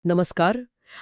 नमस्कार.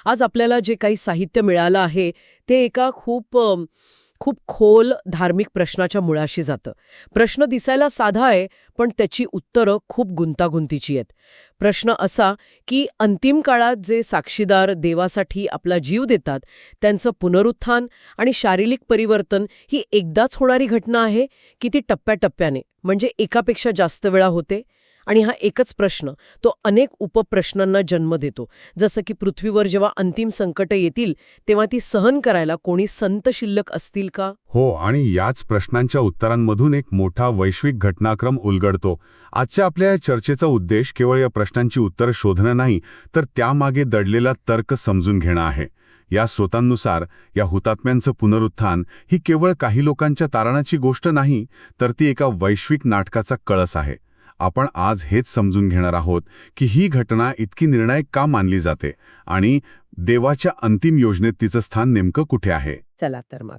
आज आपल्याला जे काही साहित्य मिळालं आहे ते एका खूप खोल धार्मिक प्रश्नाच्या मुळाशी जातं. प्रश्न दिसायला साधा आहे, पण त्याची उत्तरं खूप गुंतागुंतीची आहेत. प्रश्न असा की अंतिम काळात जे साक्षीदार देवासाठी आपला जीव देतात, त्यांचं पुनरुत्थान आणि शारीरिक परिवर्तन ही एकदाच होणारी घटना आहे की ती टप्प्याटप्प्याने, म्हणजे एकापेक्षा जास्त वेळा होते? आणि हा एकच प्रश्न तो अनेक उपप्रश्नांना जन्म देतो. जसं की पृथ्वीवर जेव्हा अंतिम संकटं येतील तेव्हा ती सहन करायला कोणी संत शिल्लक असतील का? हो, आणि याच प्रश्नांच्या उत्तरांमधून एक मोठा वैश्विक घटनाक्रम उलगडतो. आजच्या आपल्या या चर्चेचा उद्देश केवळ या प्रश्नांची उत्तरं शोधणं नाही, तर त्यामागे दडलेला तर्क समजून घेणं आहे. या स्रोतांनुसार या हुतात्म्यांचं पुनरुत्थान ही केवळ काही लोकांच्या तारणाची गोष्ट नाही, तर ती एका वैश्विक नाटकाचा कळस आहे. आपण आज हेच समजून घेणार आहोत की ही घटना इतकी निर्णायक का मानली जाते आणि देवाच्या अंतिम योजनेत तिचं स्थान नेमकं कुठे आहे. चला तर मग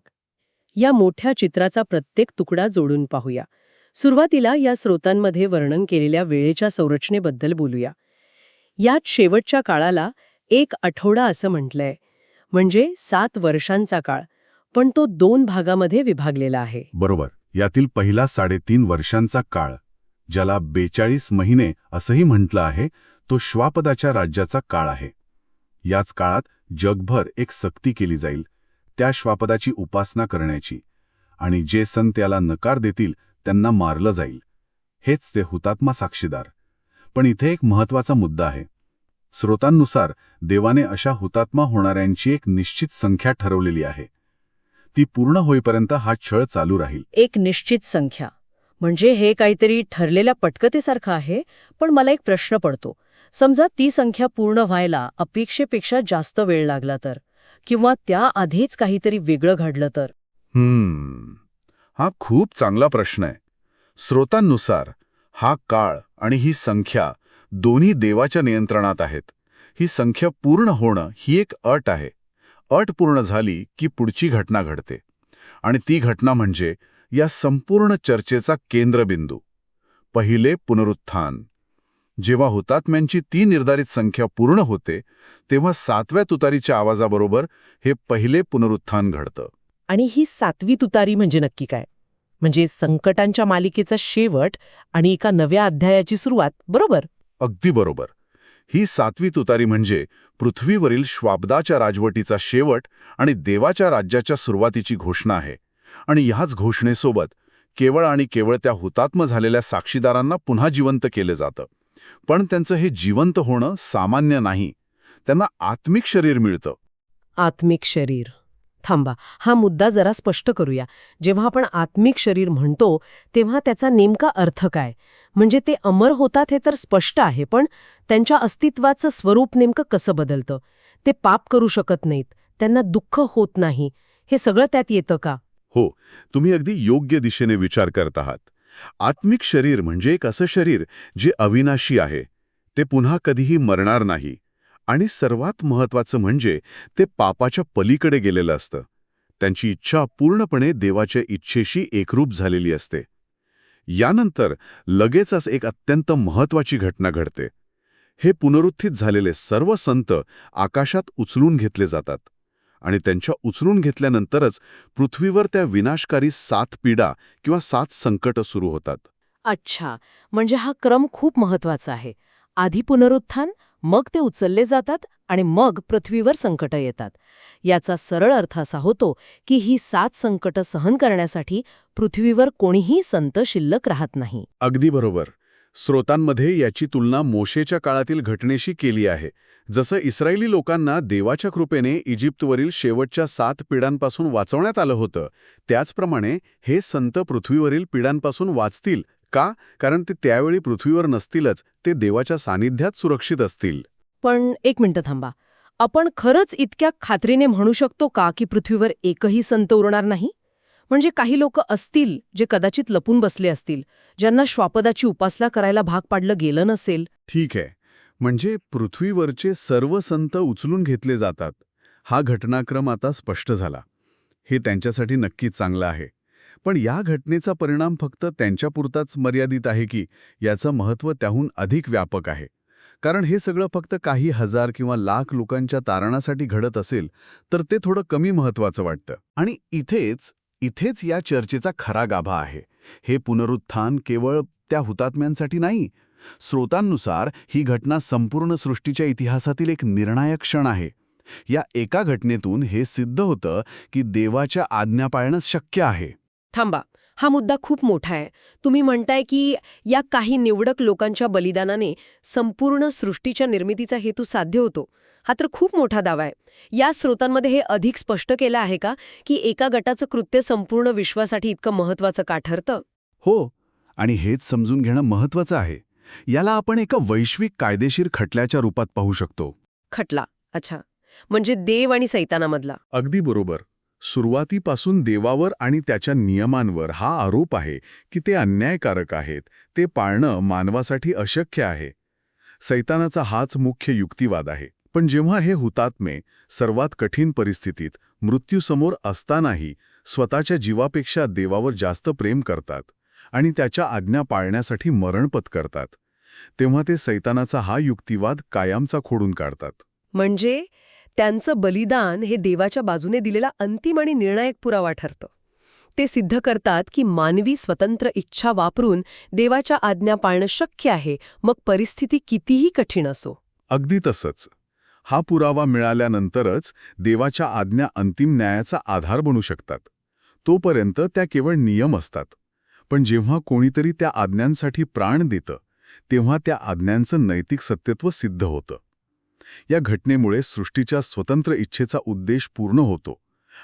या मोठ्या चित्राचा प्रत्येक तुकडा जोडून पाहूया. सुरुवातीला या स्रोतांमध्ये वर्णन केलेल्या वेळेच्या संरचनेबद्दल बोलूया. यात शेवटच्या काळाला 1 आठवडा असं म्हटलंय, म्हणजे 7 वर्षांचा काळ, पण तो 2 भागामध्ये विभागलेला आहे. बरोबर. यातील पहिला 3.5 वर्षांचा काळ, ज्याला 42 महिने असंही म्हटलं आहे, तो श्वापदाच्या राज्याचा काळ आहे. याच काळात जगभर एक सक्ती केली जाईल, त्या श्वापदाची उपासना करण्याची, आणि जे संत याला नकार देतील त्यांना मारलं जाईल. हेच ते हुतात्मा साक्षीदार. पण इथे एक महत्त्वाचा मुद्दा आहे. स्रोतांनुसार देवाने अशा हुतात्मा होणाऱ्यांची एक निश्चित संख्या ठरवलेली आहे. ती पूर्ण होईपर्यंत हा छळ चालू राहील. एक निश्चित संख्या म्हणजे हे काहीतरी ठरलेल्या पटकथेसारखं आहे. पण मला एक प्रश्न पडतो. समजा ती संख्या पूर्ण व्हायला अपेक्षेपेक्षा जास्त वेळ लागला तर, किंवा त्याआधीच काहीतरी वेगळं घडलं तर? हा खूप चांगला प्रश्न आहे. स्रोतांनुसार हा काळ आणि ही संख्या दोन्ही देवाच्या नियंत्रणात आहेत. ही संख्या पूर्ण होणं ही एक अट आहे. अट पूर्ण झाली की पुढची घटना घडते, आणि ती घटना म्हणजे या संपूर्ण चर्चेचा केंद्रबिंदू, पहिले पुनरुत्थान. जेव्हा हुतात्म्यांची ती निर्धारित संख्या पूर्ण होते, तेव्हा 7व्या तुतारीच्या आवाजाबरोबर हे पहिले पुनरुत्थान घडतं. आणि ही 7वी तुतारी म्हणजे नक्की काय? म्हणजे संकटांच्या मालिकेचा शेवट आणि एका नव्या अध्यायाची सुरुवात, बरोबर? अगदी बरोबर. ही 7वी तुतारी म्हणजे पृथ्वीवरील श्वापदाच्या राजवटीचा शेवट आणि देवाच्या राज्याच्या सुरुवातीची घोषणा आहे. आणि ह्याच घोषणेसोबत केवळ आणि केवळ त्या हुतात्म झालेल्या साक्षीदारांना पुन्हा जिवंत केलं जातं. पण त्यांचं हे जिवंत होणं सामान्य नाही. त्यांना आत्मिक शरीर मिळतं. आत्मिक शरीर. थांबा, हा मुद्दा जरा स्पष्ट करूया. जेव्हा आपण आत्मिक शरीर म्हणतो तेव्हा त्याचा नेमका अर्थ काय? म्हणजे ते अमर होतात हे तर स्पष्ट आहे, पण त्यांच्या अस्तित्वाचं स्वरूप नेमकं कसं बदलतं? ते पाप करू शकत नाहीत, त्यांना दुःख होत नाही, हे सगळं त्यात येतं का? हो, तुम्ही अगदी योग्य दिशेने विचार करत आहात. आत्मिक शरीर म्हणजे एक असं शरीर जे अविनाशी आहे. ते पुन्हा कधीही मरणार नाही. आणि सर्वात महत्त्वाचं म्हणजे ते पापाच्या पलीकडे गेलेलं असतं. त्यांची इच्छा पूर्णपणे देवाच्या इच्छेशी एकरूप झालेली असते. यानंतर लगेचच एक अत्यंत महत्त्वाची घटना घडते. हे पुनरुत्थित झालेले सर्व संत आकाशात उचलून घेतले जातात, आणि त्यांच्या उचलून घेतल्यानंतरच पृथ्वीवर त्या विनाशकारी 7 पीडा किंवा 7 संकट सुरू होतात. अच्छा, म्हणजे हा क्रम खूप महत्वाचा आहे. आधी पुनरुत्थान, मग ते उचलले जातात, आणि मग पृथ्वीवर संकटं येतात. याचा सरळ अर्थ असा होतो की ही 7 संकटं सहन करण्यासाठी पृथ्वीवर कोणीही संत शिल्लक राहत नाही. अगदी बरोबर. स्रोतांमध्ये याची तुलना मोशेच्या काळातील घटनेशी केली आहे. जसं इस्रायली लोकांना देवाच्या कृपेने इजिप्तवरील शेवटच्या 7 पीडांपासून वाचवण्यात आलं होतं, त्याचप्रमाणे हे संत पृथ्वीवरील पीडांपासून वाचतील. का? कारण ते त्यावेळी पृथ्वीवर नसतीलच, ते देवाच्या सानिध्यात सुरक्षित असतील. पण एक मिनिटं थांबा. आपण खरंच इतक्या खात्रीने म्हणू शकतो का की पृथ्वीवर एकही संत उरणार नाही? म्हणजे काही लोक असतील जे कदाचित लपून बसले असतील, ज्यांना श्वापदाची उपासना करायला भाग पाडलं गेलं नसेल. ठीक आहे, म्हणजे पृथ्वीवरचे सर्व संत उचलून घेतले जातात. हा घटनाक्रम आता स्पष्ट झाला. हे त्यांच्यासाठी नक्कीच चांगलं आहे. पण या घटनेचा परिणाम फक्त त्यांच्यापुरताच मर्यादित आहे की याचं महत्त्व त्याहून अधिक व्यापक आहे? कारण हे सगळं फक्त काही हजार किंवा लाख लोकांच्या तारणासाठी घडत असेल तर ते थोडं कमी महत्वाचं वाटतं. आणि इथेच या चर्चेचा खरा गाभा आहे. हे पुनरुत्थान केवळ त्या हुतात्म्यांसाठी नाही. स्रोतांनुसार ही घटना संपूर्ण सृष्टीच्या इतिहासातील एक निर्णायक क्षण आहे. या एका घटनेतून हे सिद्ध होतं की देवाच्या आज्ञा पाळणं शक्य आहे. थांबा, हा मुद्दा खूप मोठा आहे. तुम्ही म्हणताय की या काही निवडक लोकांच्या बलिदानाने संपूर्ण सृष्टीच्या निर्मितीचा हेतू साध्य होतो. हा तर खूप मोठा दावा आहे. या स्रोतांमध्ये हे अधिक स्पष्ट केलं आहे का की एका गटाचं कृत्य संपूर्ण विश्वासाठी इतकं महत्वाचं का ठरतं? हो, आणि हेच समजून घेणं महत्वाचं आहे. याला आपण एका वैश्विक कायदेशीर खटल्याच्या रूपात पाहू शकतो. खटला, अच्छा. म्हणजे देव आणि सैतानामधला. अगदी बरोबर. सुरुवातीपासून देवावर आणि त्याच्या नियमांवर हा आरोप आहे की ते अन्यायकारक आहेत, ते पाळणं मानवासाठी अशक्य आहे. सैतानाचा हाच मुख्य युक्तिवाद आहे. पण जेव्हा हे हुतात्मे सर्वात कठीण परिस्थितीत, मृत्यूसमोर असतानाही स्वतःच्या जीवापेक्षा देवावर जास्त प्रेम करतात आणि त्याच्या आज्ञा पाळण्यासाठी मरण पत्करतात, तेव्हा ते सैतानाचा हा युक्तिवाद कायमचा खोडून काढतात. म्हणजे त्यांचं बलिदान हे देवाच्या बाजूने दिलेला अंतिम आणि निर्णायक पुरावा ठरतं. ते सिद्ध करतात की मानवी स्वतंत्र इच्छा वापरून देवाच्या आज्ञा पाळणं शक्य आहे, मग परिस्थिती कितीही कठीण असो. अगदी तसंच. हा पुरावा मिळाल्यानंतरच देवाच्या आज्ञा अंतिम न्यायाचा आधार बनू शकतात. तोपर्यंत त्या केवळ नियम असतात. पण जेव्हा कोणीतरी त्या आज्ञांसाठी प्राण देतं, तेव्हा त्या आज्ञांचं नैतिक सत्यत्व सिद्ध होतं. या घटनेमुळे सृष्टीच्या स्वतंत्र इच्छेचा उद्देश पूर्ण होतो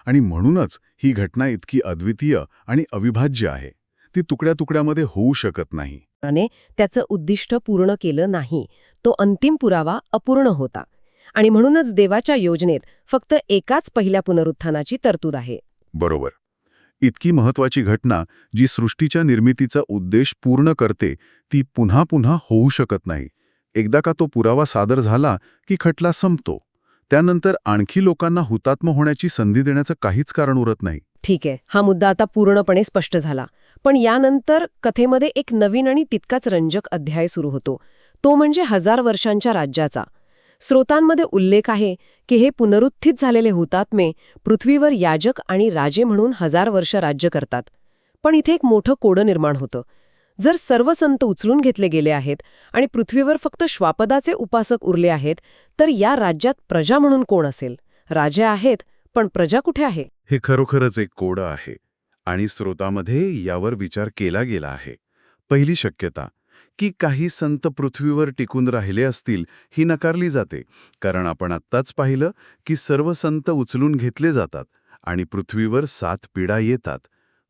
आणि म्हणूनच ही घटना इतकी अद्वितीय आणि अविभाज्य आहे. ती तुकड्या तुकड्यामध्ये होऊ शकत नाही. आणि त्याचं उद्दिष्ट पूर्ण केलं नाही. तो अंतिम पुरावा अपूर्ण होता. आणि म्हणूनच देवाच्या योजनेत फक्त एकाच पहिल्या पुनरुत्थानाची तरतूद आहे. बरोबर. इतकी महत्वाची घटना जी सृष्टीच्या निर्मितीचा उद्देश पूर्ण करते, ती पुन्हा पुन्हा होऊ शकत नाही. एकदा का तो पुरावा सादर झाला की खटला संपतो. त्यानंतर आणखी लोकांना हुतात्मा होण्याची संधी देण्याचं काहीच कारण उरत नाही. ठीक आहे, हा मुद्दा आता पूर्णपणे स्पष्ट झाला. पण यानंतर कथेमध्ये एक नवीन आणि तितकाच रंजक अध्याय सुरू होतो. तो म्हणजे 1000 वर्षांच्या राज्याचा. स्रोतांमध्ये उल्लेख आहे की हे पुनरुत्थित झालेले हुतात्मे पृथ्वीवर याजक आणि राजे म्हणून 1000 वर्ष राज्य करतात. पण इथे एक मोठं कोडं निर्माण होतं. जर सर्व संत उचलून घेतले गेले आहेत आणि पृथ्वीवर फक्त श्वापदाचे उपासक उरले आहेत, तर या राज्यात प्रजा म्हणून कोण असेल? राजे आहेत, पण प्रजा कुठे आहे? हे खरोखरच एक कोडं आहे आणि स्रोतामध्ये यावर विचार केला गेला आहे. पहिली शक्यता की काही संत पृथ्वीवर टिकून राहिले असतील ही नकारली जाते, कारण आपण आत्ताच पाहिलं की सर्व संत उचलून घेतले जातात आणि पृथ्वीवर 7 पिढा येतात.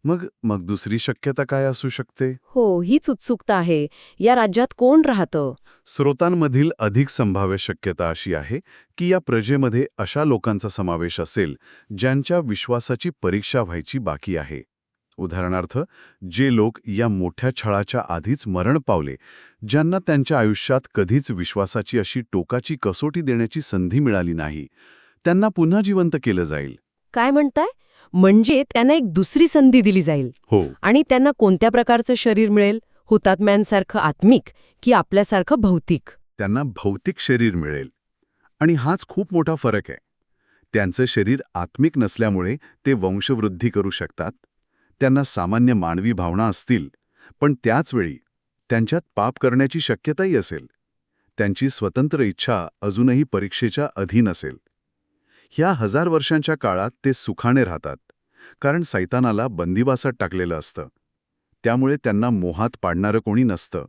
मग दुसरी शक्यता काय असू शकते? हो, हीच उत्सुकता आहे. या राज्यात कोण राहतं? स्रोतांमधील अधिक संभाव्य शक्यता अशी आहे की या प्रजेमध्ये अशा लोकांचा समावेश असेल ज्यांच्या विश्वासाची परीक्षा व्हायची बाकी आहे. उदाहरणार्थ, जे लोक या मोठ्या छळाच्या आधीच मरण पावले, ज्यांना त्यांच्या आयुष्यात कधीच विश्वासाची अशी टोकाची कसोटी देण्याची संधी मिळाली नाही, त्यांना पुन्हा जिवंत केलं जाईल. काय म्हणताय? म्हणजे त्यांना एक दुसरी संधी दिली जाईल. हो. आणि त्यांना कोणत्या प्रकारचं शरीर मिळेल? हुतात्म्यांसारखं आत्मिक की आपल्यासारखं भौतिक? त्यांना भौतिक शरीर मिळेल. आणि हाच खूप मोठा फरक आहे. त्यांचं शरीर आत्मिक नसल्यामुळे ते वंशवृद्धी करू शकतात. त्यांना सामान्य मानवी भावना असतील, पण त्याचवेळी त्यांच्यात पाप करण्याची शक्यताही असेल. त्यांची स्वतंत्र इच्छा अजूनही परीक्षेच्या अधीन असेल. ह्या 1000 वर्षांच्या काळात ते सुखाने राहतात, कारण सैतानाला बंदिवासात टाकलेलं असतं. त्यामुळे त्यांना मोहात पाडणारं कोणी नसतं.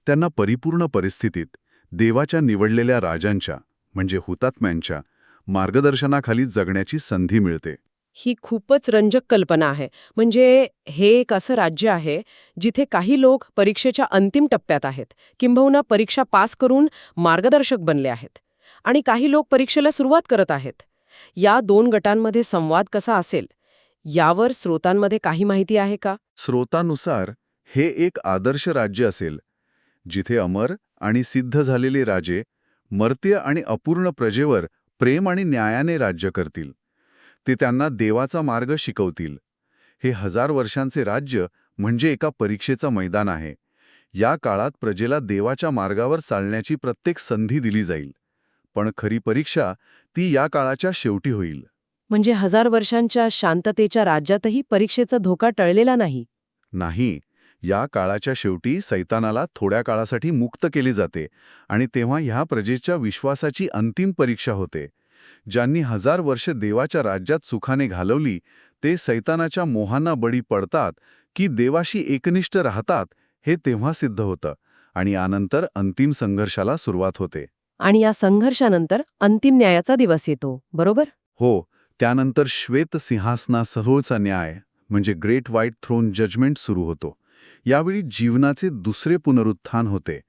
त्यांना परिपूर्ण परिस्थितीत देवाच्या निवडलेल्या राजांच्या म्हणजे हुतात्म्यांच्या मार्गदर्शनाखाली जगण्याची संधी मिळते. ही खूपच रंजक कल्पना आहे. म्हणजे हे एक असं राज्य आहे जिथे काही लोक परीक्षेच्या अंतिम टप्प्यात आहेत, किंबहुना परीक्षा पास करून मार्गदर्शक बनले आहेत, आणि काही लोक परीक्षेला सुरुवात करत आहेत. या 2 गटांमध्ये संवाद कसा असेल यावर स्रोतांमध्ये काही माहिती आहे का? स्रोतानुसार हे एक आदर्श राज्य असेल, जिथे अमर आणि सिद्ध झालेले राजे मर्त्य आणि अपूर्ण प्रजेवर प्रेम आणि न्यायाने राज्य करतील. ते त्यांना देवाचा मार्ग शिकवतील. हे 1000 वर्षांचे राज्य म्हणजे एका परीक्षेचं मैदान आहे. या काळात प्रजेला देवाच्या मार्गावर चालण्याची प्रत्येक संधी दिली जाईल. पण खरी परीक्षा ती या काळाच्या शेवटी होईल. म्हणजे 1000 वर्षांच्या शांततेच्या राज्यातही परीक्षेचा धोका टळलेला नाही. नाही, या काळाच्या शेवटी सैतानाला थोड्या काळासाठी मुक्त केले जाते आणि तेव्हा ह्या प्रजेच्या विश्वासाची अंतिम परीक्षा होते. ज्यांनी 1000 वर्ष देवाच्या राज्यात सुखाने घालवली ते सैतानाच्या मोहांना बळी पडतात की देवाशी एकनिष्ठ राहतात हे तेव्हा सिद्ध होतं आणि यानंतर अंतिम संघर्षाला सुरुवात होते. आणि या संघर्षानंतर अंतिम न्यायाचा दिवस येतो, बरोबर? हो, त्यानंतर श्वेत सिंहासनासहोचा न्याय म्हणजे ग्रेट व्हाईट थ्रोन जजमेंट सुरू होतो. यावेळी जीवनाचे दुसरे पुनरुत्थान होते.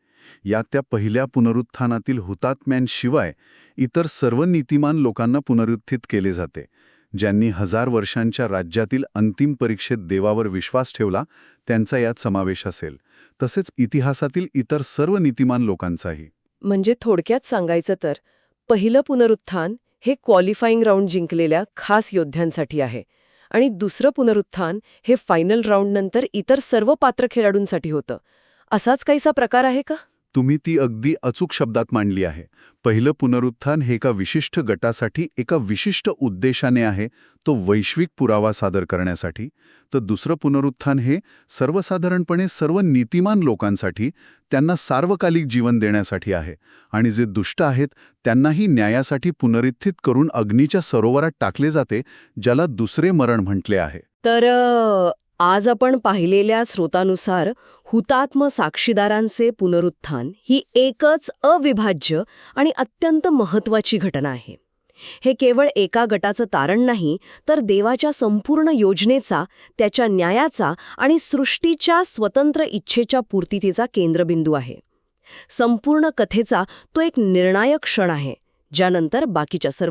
या त्या पहिल्या पुनरुत्थानातील हुतात्म्यांशिवाय इतर सर्व नीतिमान लोकांना पुनरुत्थित केले जाते. ज्यांनी 1000 वर्षांच्या राज्यातील अंतिम परीक्षेत देवावर विश्वास ठेवला त्यांचा यात समावेश असेल. तसेच इतिहासातील इतर सर्व नीतिमान लोकांचाही. म्हणजे थोडक्यात सांगायचं तर पहिलं पुनरुत्थान हे क्वालिफाईंग राऊंड जिंकलेल्या खास योद्ध्यांसाठी आहे आणि दुसरं पुनरुत्थान हे फायनल राऊंडनंतर इतर सर्व पात्र खेळाडूंसाठी होतं. असाच काहीसा प्रकार आहे का? तुम्ही ती अगदी अचूक शब्दात मांडली आहे. पहिलं पुनरुत्थान हे एका विशिष्ट गटासाठी एका विशिष्ट उद्देशाने आहे, तो वैश्विक पुरावा सादर करण्यासाठी. तर दुसरं पुनरुत्थान हे सर्वसाधारणपणे सर्व नीतिमान लोकांसाठी, त्यांना सार्वकालिक जीवन देण्यासाठी आहे आणि जे दुष्ट आहेत त्यांनाही न्यायासाठी पुनरुत्थित करून अग्नीच्या सरोवरात टाकले जाते, ज्याला दुसरे मरण म्हटले आहे. तर आज आपण पाहिलेल्या स्रोतानुसार हुतात्म साक्षीदारांचे पुनरुत्थान ही एकच अविभाज्य आणि अत्यंत महत्त्वाची घटना आहे. हे केवळ एका गटाचं तारण नाही, तर देवाच्या संपूर्ण योजनेचा, त्याच्या न्यायाचा आणि सृष्टीच्या स्वतंत्र इच्छेच्या पूर्तीचा केंद्रबिंदू आहे. संपूर्ण कथेचा तो एक निर्णायक क्षण आहे, ज्यानंतर बाकीच्या सर्व